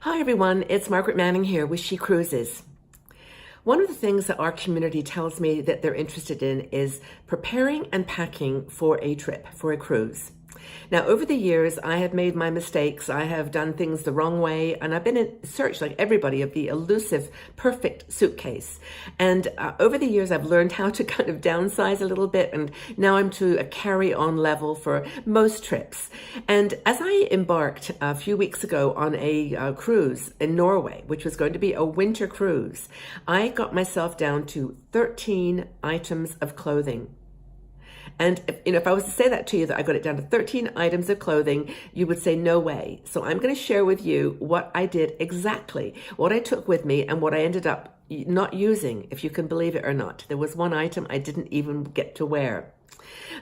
Hi everyone, it's Margaret Manning here with She Cruises. One of the things that our community tells me that they're interested in is preparing and packing for a trip, for a cruise. Now, over the years, I have made my mistakes. I have done things the wrong way, and I've been in search, like everybody, of the elusive, perfect suitcase. And over the years, I've learned how to kind of downsize a little bit, and now I'm to a carry-on level for most trips. And as I embarked a few weeks ago on a cruise in Norway, which was going to be a winter cruise, I got myself down to 13 items of clothing. And if I was to say that to you, that I got it down to 13 items of clothing, you would say, no way. So I'm going to share with you what I did exactly, what I took with me and what I ended up not using, if you can believe it or not. There was one item I didn't even get to wear.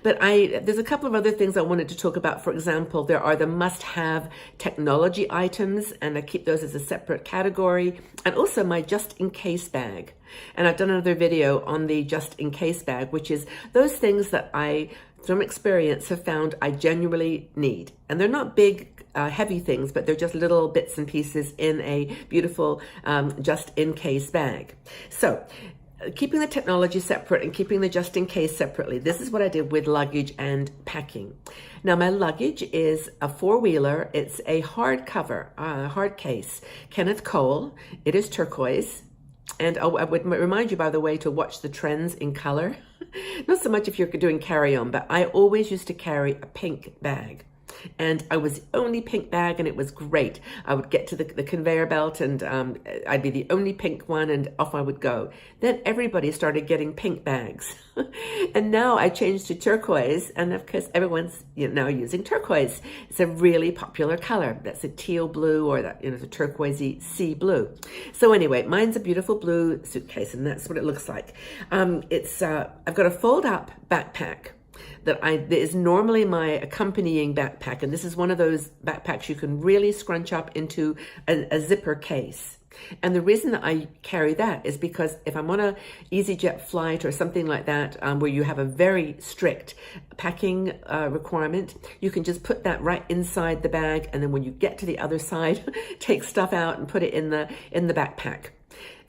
But there's a couple of other things I wanted to talk about. For example, there are the must-have technology items, and I keep those as a separate category, and also my just-in-case bag. And I've done another video on the just-in-case bag, which is those things that I, from experience, have found I genuinely need. And they're not big, heavy things, but they're just little bits and pieces in a beautiful just-in-case bag. So, keeping the technology separate and keeping the just-in-case separately, this is what I did with luggage and packing. Now, my luggage is a four-wheeler. It's a hardcover, hard case. Kenneth Cole. It is turquoise. And I would remind you, by the way, to watch the trends in color. Not so much if you're doing carry-on, but I always used to carry a pink bag. And I was the only pink bag, and it was great. I would get to the conveyor belt, and I'd be the only pink one, and off I would go. Then everybody started getting pink bags. And now I changed to turquoise, and of course everyone's now using turquoise. It's a really popular color. That's a teal blue, or that the turquoisey sea blue. So anyway, mine's a beautiful blue suitcase, and that's what it looks like. I've got a fold-up backpack that is normally my accompanying backpack, and this is one of those backpacks you can really scrunch up into a zipper case. And the reason that I carry that is because if I'm on a EasyJet flight or something like that, where you have a very strict packing requirement, you can just put that right inside the bag, and then when you get to the other side, take stuff out and put it in the backpack.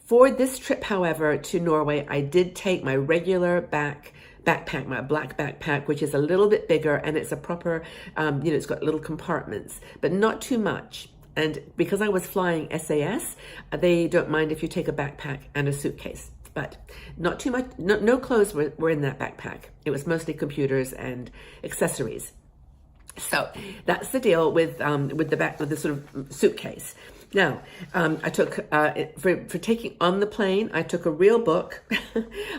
For this trip, however, to Norway, I did take my regular backpack, my black backpack, which is a little bit bigger, and it's a proper, it's got little compartments, but not too much. And because I was flying SAS, they don't mind if you take a backpack and a suitcase, but not too much. No clothes were in that backpack. It was mostly computers and accessories. So that's the deal with the sort of suitcase. Now, I took, for taking on the plane, I took a real book,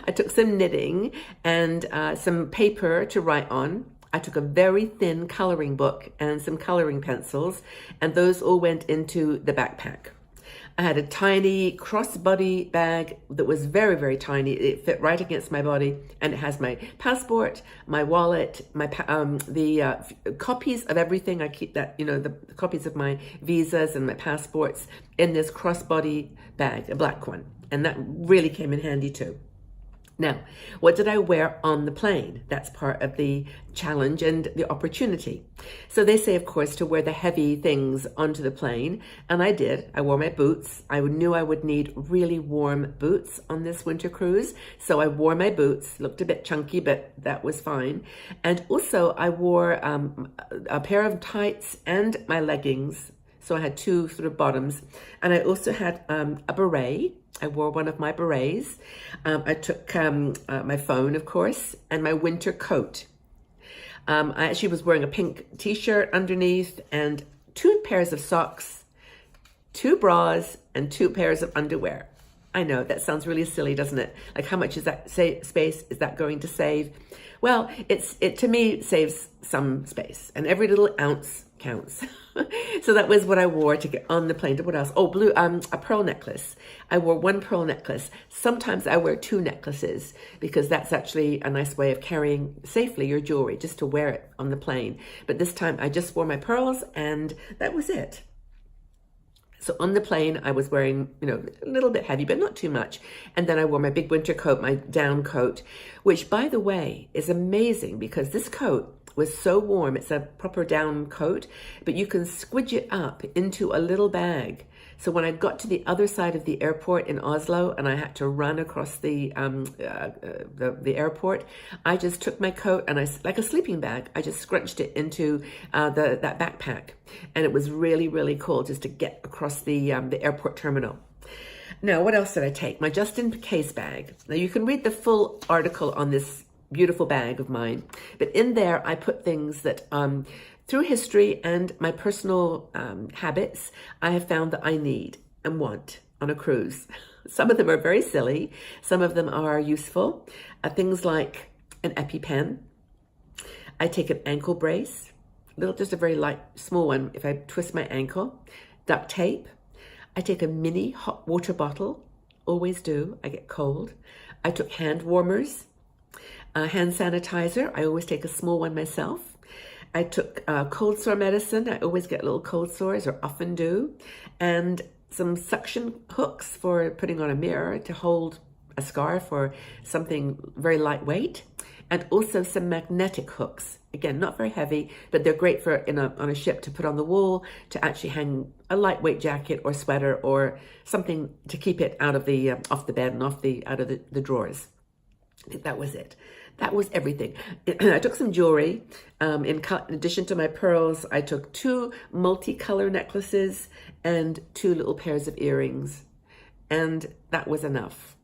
I took some knitting and some paper to write on. I took a very thin coloring book and some coloring pencils, and those all went into the backpack. I had a tiny crossbody bag that was very, very tiny. It fit right against my body, and it has my passport, my wallet, the copies of everything. I keep that, the copies of my visas and my passports in this crossbody bag, a black one, and that really came in handy too. Now, what did I wear on the plane? That's part of the challenge and the opportunity. So they say, of course, to wear the heavy things onto the plane, and I did. I wore my boots. I knew I would need really warm boots on this winter cruise, so I wore my boots. Looked a bit chunky, but that was fine. And also, I wore a pair of tights and my leggings. So I had two sort of bottoms, and I also had a beret. I wore one of my berets. I took my phone, of course, and my winter coat. I actually was wearing a pink t-shirt underneath, and 2 pairs of socks, 2 bras, and 2 pairs of underwear. I know, that sounds really silly, doesn't it? Like, how much is that space is that going to save? Well, it to me saves some space, and every little ounce counts. So that was what I wore to get on the plane. What else? Oh, a pearl necklace. I wore 1 pearl necklace. Sometimes I wear 2 necklaces because that's actually a nice way of carrying safely your jewelry, just to wear it on the plane. But this time I just wore my pearls, and that was it. So on the plane, I was wearing, a little bit heavy, but not too much. And then I wore my big winter coat, my down coat, which, by the way, is amazing because this coat was so warm. It's a proper down coat, but you can squidge it up into a little bag. So when I got to the other side of the airport in Oslo and I had to run across the airport, I just took my coat and like a sleeping bag, I just scrunched it into that backpack. And it was really, really cool just to get across the airport terminal. Now, what else did I take? My just-in-case bag. Now, you can read the full article on this beautiful bag of mine, but in there I put things that through history and my personal habits, I have found that I need and want on a cruise. Some of them are very silly. Some of them are useful. Things like an EpiPen. I take an ankle brace, just a very light, small one if I twist my ankle. Duct tape. I take a mini hot water bottle. Always do. I get cold. I took hand warmers. Hand sanitizer. I always take a small one myself. I took cold sore medicine. I always get little cold sores, or often do. And some suction hooks for putting on a mirror to hold a scarf or something very lightweight. And also some magnetic hooks. Again, not very heavy, but they're great for on a ship to put on the wall to actually hang a lightweight jacket or sweater or something to keep it out of the off the bed and out of the drawers. I think that was it. That was everything. I took some jewelry. In addition to my pearls, I took 2 multicolor necklaces and 2 little pairs of earrings. And that was enough.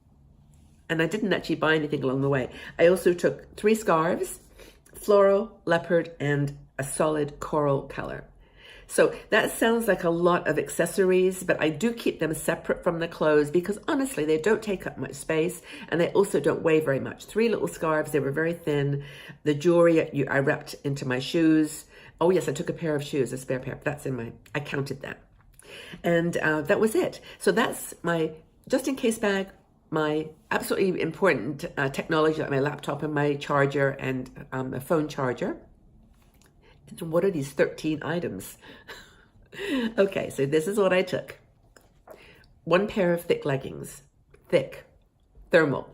And I didn't actually buy anything along the way. I also took 3 scarves, floral, leopard, and a solid coral color. So that sounds like a lot of accessories, but I do keep them separate from the clothes because honestly, they don't take up much space and they also don't weigh very much. 3 little scarves, they were very thin. The jewelry I wrapped into my shoes. Oh yes, I took a pair of shoes, a spare pair. That's I counted that. And that was it. So that's my just-in-case bag, my absolutely important technology, like my laptop and my charger and a phone charger. And what are these 13 items? Okay, so this is what I took. 1 pair of thick leggings, thick, thermal.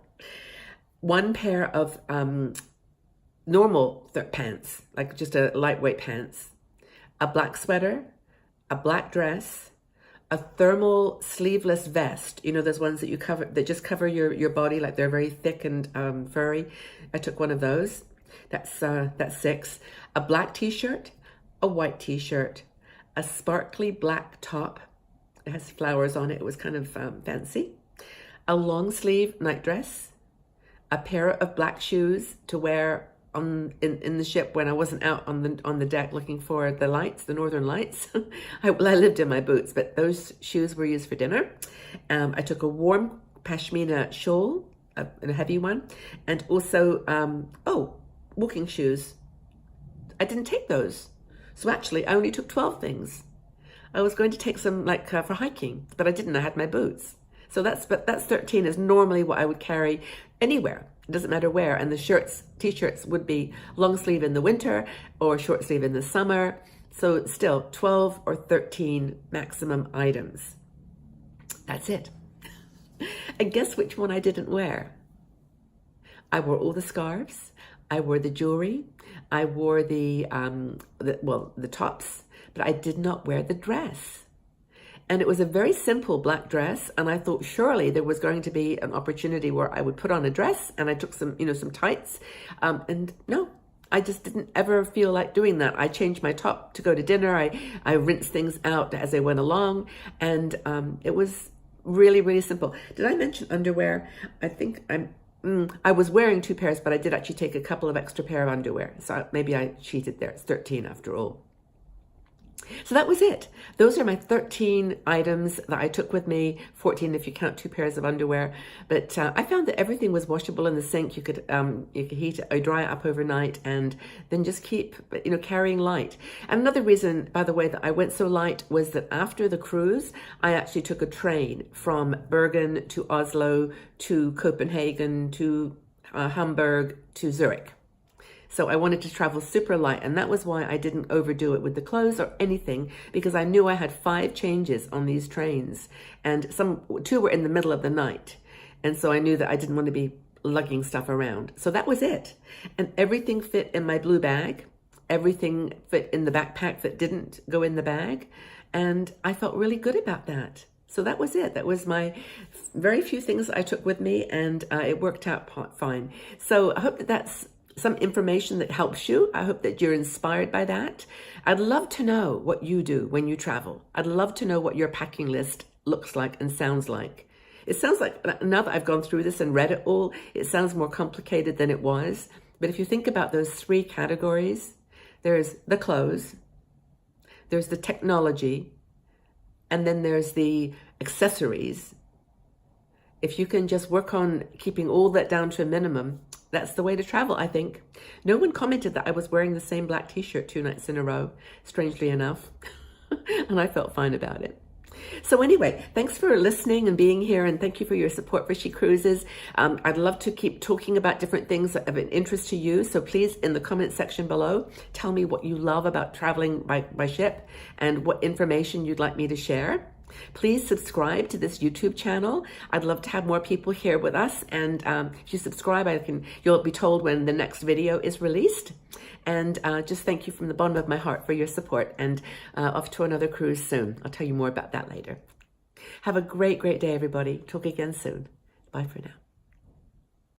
1 pair of normal pants, like just a lightweight pants. A black sweater, a black dress, a thermal sleeveless vest. You know, those ones that that just cover your body, like they're very thick and furry. I took 1 of those. That's 6. A black t-shirt, a white t-shirt, a sparkly black top. It has flowers on it. It was kind of fancy. A long sleeve night dress, a pair of black shoes to wear in the ship when I wasn't out on the deck looking for the lights, the northern lights. I lived in my boots, but those shoes were used for dinner. I took a warm pashmina shawl, a heavy one, and also walking shoes. I didn't take those. So actually, I only took 12 things. I was going to take some for hiking, but I didn't. I had my boots. So that's 13 is normally what I would carry anywhere. It doesn't matter where. And the t-shirts would be long sleeve in the winter or short sleeve in the summer. So still 12 or 13 maximum items. That's it. And guess which one I didn't wear? I wore all the scarves. I wore the jewelry. I wore the tops, but I did not wear the dress. And it was a very simple black dress. And I thought surely there was going to be an opportunity where I would put on a dress, and I took some tights. And no, I just didn't ever feel like doing that. I changed my top to go to dinner. I rinsed things out as I went along. And it was really, really simple. Did I mention underwear? I think I was wearing 2 pairs, but I did actually take a couple of extra pair of underwear. So maybe I cheated there. It's 13 after all. So that was it. Those are my 13 items that I took with me, 14 if you count 2 pairs of underwear. But I found that everything was washable in the sink. You could heat it or dry it up overnight and then just keep, carrying light. And another reason, by the way, that I went so light was that after the cruise, I actually took a train from Bergen to Oslo to Copenhagen to Hamburg to Zurich. So I wanted to travel super light, and that was why I didn't overdo it with the clothes or anything, because I knew I had 5 changes on these trains, and 2 were in the middle of the night. And so I knew that I didn't want to be lugging stuff around. So that was it. And everything fit in my blue bag. everything fit in the backpack that didn't go in the bag. And I felt really good about that. So that was it. That was my very few things I took with me, and it worked out fine. So I hope that that's some information that helps you. I hope that you're inspired by that. I'd love to know what you do when you travel. I'd love to know what your packing list looks like and sounds like. It sounds like, now that I've gone through this and read it all, it sounds more complicated than it was. But if you think about those three categories, there's the clothes, there's the technology, and then there's the accessories. If you can just work on keeping all that down to a minimum, that's the way to travel, I think. No one commented that I was wearing the same black t-shirt 2 nights in a row, strangely enough. And I felt fine about it. So anyway, thanks for listening and being here, and thank you for your support for She Cruises. I'd love to keep talking about different things that have an interest to you. So please, in the comment section below, tell me what you love about traveling by ship and what information you'd like me to share. Please subscribe to this YouTube channel. I'd love to have more people here with us. And if you subscribe, you'll be told when the next video is released. And just thank you from the bottom of my heart for your support. And off to another cruise soon. I'll tell you more about that later. Have a great, great day, everybody. Talk again soon. Bye for now.